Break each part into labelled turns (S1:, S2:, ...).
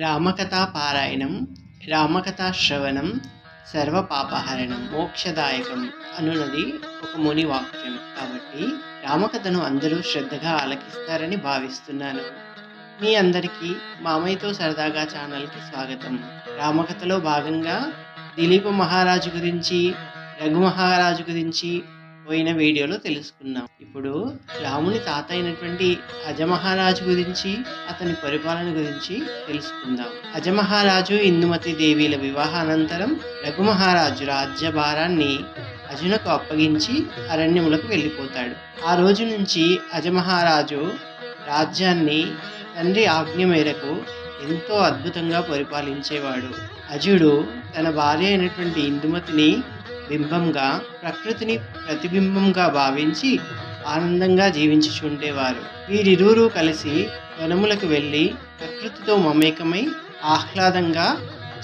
S1: రామకథా పారాయణం, రామకథా శ్రవణం సర్వపాపహరణం, మోక్షదాయకం అనున్నది ఒక ముని వాక్యం. కాబట్టి రామకథను అందరూ శ్రద్ధగా ఆలకిస్తారని భావిస్తున్నాను. మీ అందరికీ మామయ్యతో సరదాగా ఛానల్కి స్వాగతం. రామకథలో భాగంగా దిలీప మహారాజు గురించి, రఘు మహారాజు గురించి పోయిన వీడియోలో తెలుసుకున్నాం. ఇప్పుడు రాముని తాత అయినటువంటి అజమహారాజు గురించి, అతని పరిపాలన గురించి తెలుసుకుందాం. అజమహారాజు ఇందుమతి దేవీల వివాహానంతరం రఘు మహారాజు రాజ్యభారాన్ని అజునకు అప్పగించి అరణ్యములకు వెళ్ళిపోతాడు. ఆ రోజు నుంచి అజమహారాజు రాజ్యాన్ని తండ్రి ఆజ్ఞ మేరకు ఎంతో అద్భుతంగా పరిపాలించేవాడు. అజుడు తన భార్య అయినటువంటి ఇందుమతిని బింబంగా, ప్రకృతిని ప్రతిబింబంగా భావించి ఆనందంగా జీవించుచుండేవారు. వీరిరువురు కలిసి వనములకు వెళ్ళి ప్రకృతితో మమేకమై ఆహ్లాదంగా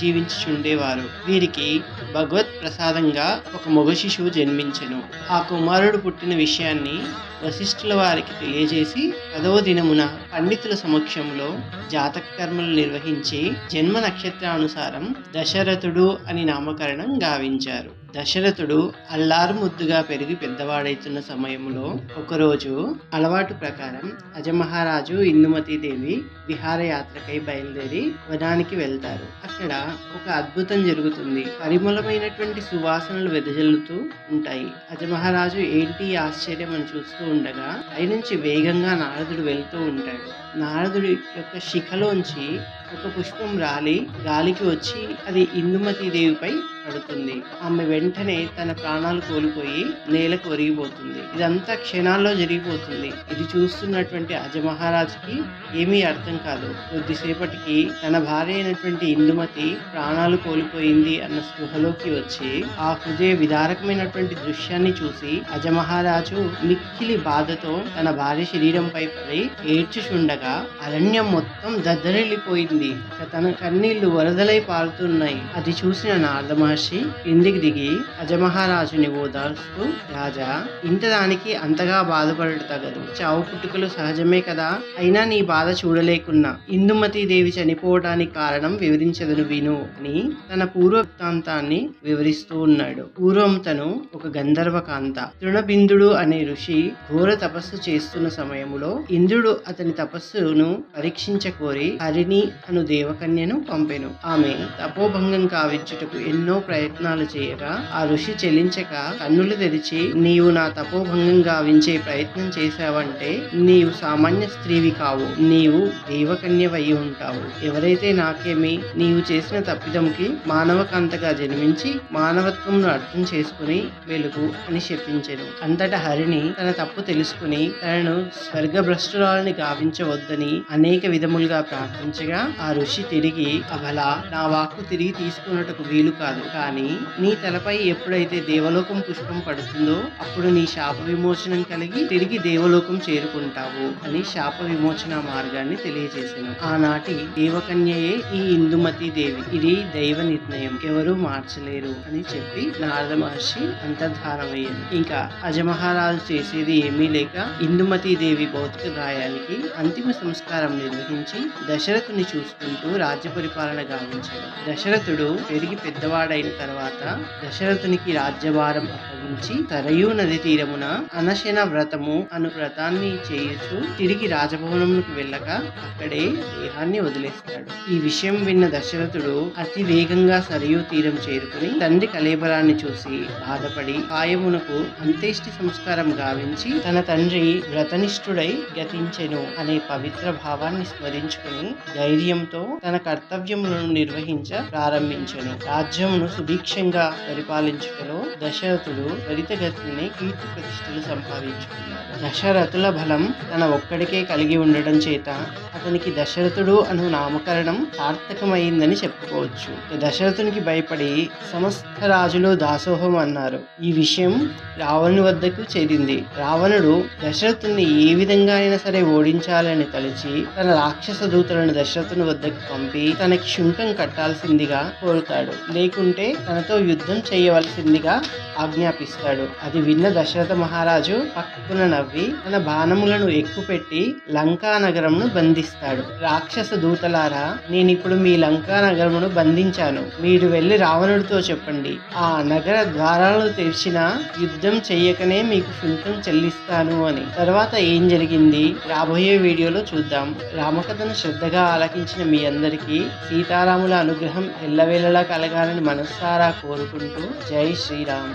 S1: జీవించుచుండేవారు. వీరికి భగవత్ ప్రసాదంగా ఒక మగ శిశువు జన్మించెను. ఆ కుమారుడు పుట్టిన విషయాన్ని వశిష్ఠుల వారికి తెలియజేసి 10వ దినమున పండితుల సమక్షంలో జాతక కర్మలు నిర్వహించి జన్మ నక్షత్రానుసారం దశరథుడు అని నామకరణం గావించారు. దశరథుడు అల్లారు ముద్దుగా పెరిగి పెద్దవాడైతున్న సమయంలో ఒకరోజు అలవాటు ప్రకారం అజమహారాజు ఇందుమతి దేవి విహారయాత్రకై బయలుదేరి వనానికి వెళ్తారు. అక్కడ ఒక అద్భుతం జరుగుతుంది. పరిమళమైనటువంటి సువాసనలు వెదజల్లుతూ ఉంటాయి. అజమహారాజు ఏంటి ఆశ్చర్యం అని చూస్తూ ఉండగా పైనుంచి వేగంగా నారదుడు వెళ్తూ ఉంటాడు. నారదుడి యొక్క శిఖలోంచి ఒక పుష్పం రాలి గాలికి వచ్చి అది ఇందుమతి దేవిపై పడుతుంది. ఆమె వెంటనే తన ప్రాణాలు కోల్పోయి నేలకు ఒరిగిపోతుంది. ఇదంతా క్షణాల్లో జరిగిపోతుంది. ఇది చూస్తున్నటువంటి అజమహారాజుకి ఏమీ అర్థం కాదు. కొద్దిసేపటికి తన భార్య అయినటువంటి ఇందుమతి ప్రాణాలు కోల్పోయింది అన్న స్పృహలోకి వచ్చి ఆ హృదయ విదారకమైనటువంటి దృశ్యాన్ని చూసి అజమహారాజు మిక్కిలి బాధతో తన భార్య శరీరంపై పడి ఏడ్చుచుండగా అరణ్యం మొత్తం దద్దరిల్లిపోయింది. తన కన్నీళ్లు వరదలై పారుతున్నాయి. అది చూసిన నారద మహర్షి ఇంటికి దిగి అజమహారాజుని ఓదార్స్తూ, రాజా, ఇంతదానికి అంతగా బాధపడట తగదు. చావు పుట్టుకలు సహజమే కదా. అయినా నీ బాధ చూడలేకున్నా ఇందుమతి దేవి చనిపోవడానికి కారణం వివరించదను విను అని తన పూర్వ వృత్తాంతాన్ని వివరిస్తూ ఉన్నాడు. పూర్వం తను ఒక గంధర్వ కాంత. తృణబిందుడు అనే ఋషి ఘోర తపస్సు చేస్తున్న సమయంలో ఇంద్రుడు అతని తపస్సును పరీక్షించకోరి హరిణి అను దేవకన్యను పంపెను. ఆమె తపోభంగం కావించుటకు ఎన్నో ప్రయత్నాలు చేయగా ఆ ఋషి చెల్లించక కన్నులు తెరిచి, నీవు నా తపోభంగం గావించే ప్రయత్నం చేశావంటే నీవు సామాన్య స్త్రీవి కావు, నీవు దేవకన్యవై ఉంటావు. ఎవరైతే నాకేమి, నీవు చేసిన తప్పిదంకి మానవకాంతగా జన్మించి మానవత్వంను అర్థం చేసుకుని వెలుగు అని చెప్పించెను. అంతటా హరిణి తన తప్పు తెలుసుకుని తనను స్వర్గభ్రష్టురాలని గావించవద్దని అనేక విధములుగా ప్రార్థించగా ఆ ఋషి తిరిగి, అబలా, నా వాక్కు తిరిగి తీసుకున్నటకు వీలు కాదు. కానీ నీ తలపై ఎప్పుడైతే దేవలోకం పుష్పం పడుతుందో అప్పుడు నీ శాప విమోచనం కలిగి తిరిగి దేవలోకం చేరుకుంటావు అని శాప విమోచన మార్గాన్ని తెలియజేశాను. ఆనాటి దేవకన్యయే ఈ ఇందుమతి దేవి. ఇది దైవ నిర్ణయం, ఎవరూ మార్చలేరు అని చెప్పి నారద మహర్షి అంతర్ధానమయ్యారు. ఇంకా అజమహారాజు చేసేది ఏమీ లేక ఇందుమతి దేవి భౌతిక గాయానికి అంతిమ సంస్కారం నిర్వహించి దశరథుని చూసుకుంటూ రాజ్య పరిపాలన గావించాడు. దశరథుడు పెరిగి పెద్దవాడైన తర్వాత దశరథునికి రాజ్యభారం అప్పగించి సరయూ నది తీరమున అనశన వ్రతము అను వ్రతాన్ని చేయుచు తిరిగి రాజభవనమునకు వెళ్ళక అక్కడే దేహాన్ని వదిలేస్తాడు. ఈ విషయం విన్న దశరథుడు అతి వేగంగా సరయూ తీరం చేరుకుని తండ్రి కళేబరాన్ని చూసి బాధపడి కాయమునకు అంత్యేష్టి సంస్కారం గావించి తన తండ్రి వ్రతనిష్ఠుడై గతించెను అనే పవిత్ర భావాన్ని స్మరించుకుని ధైర్యంతో తన కర్తవ్యములను నిర్వహించ ప్రారంభించెను. రాజ్యమును సుభిక్షంగా పరిపాలించుటలో దశరథుడు త్వరితగతిని కీర్తి ప్రతిష్టలు సంపాదించుకున్నాడు. దశరథుల బలం తన ఒక్కడికే కలిగి ఉండటం చేత అతనికి దశరథుడు అను నామకరణం సార్థకమైందని అని చెప్పుకోవచ్చు. దశరథునికి భయపడి సమస్త రాజులు దాసోహం అన్నారు. ఈ విషయం రావణుని వద్దకు చేరింది. రావణుడు దశరథుని ఏ విధంగా అయినా సరే ఓడించాలని తలిచి తన రాక్షస దూతలను దశరథుని వద్దకు పంపి తనకి శుంఠం కట్టాల్సిందిగా కోరుతాడు. లేకుంటే తనతో యుద్ధం చేయవలసిందిగా ఆజ్ఞాపిస్తాడు. అది విన్న దశరథ మహారాజు పక్కున నవ్వి తన బాణములను ఎక్కుపెట్టి లంకా నగరంను బంధిస్తాడు. రాక్షస దూతలారా, నేనిప్పుడు మీ లంకా నగరమును బంధించాను. మీరు వెళ్లి రావణుడితో చెప్పండి, ఆ నగర ద్వారాలను తెరిచిన యుద్ధం చెయ్యకనే మీకు శుల్కం చెల్లిస్తాను అని. తర్వాత ఏం జరిగింది రాబోయే వీడియోలో చూద్దాం. రామకథను శ్రద్ధగా ఆలకించిన మీ అందరికీ సీతారాముల అనుగ్రహం ఎల్లవేళలా కలగాలని మనస్సారా కోరుకుంటూ జై శ్రీరామ్.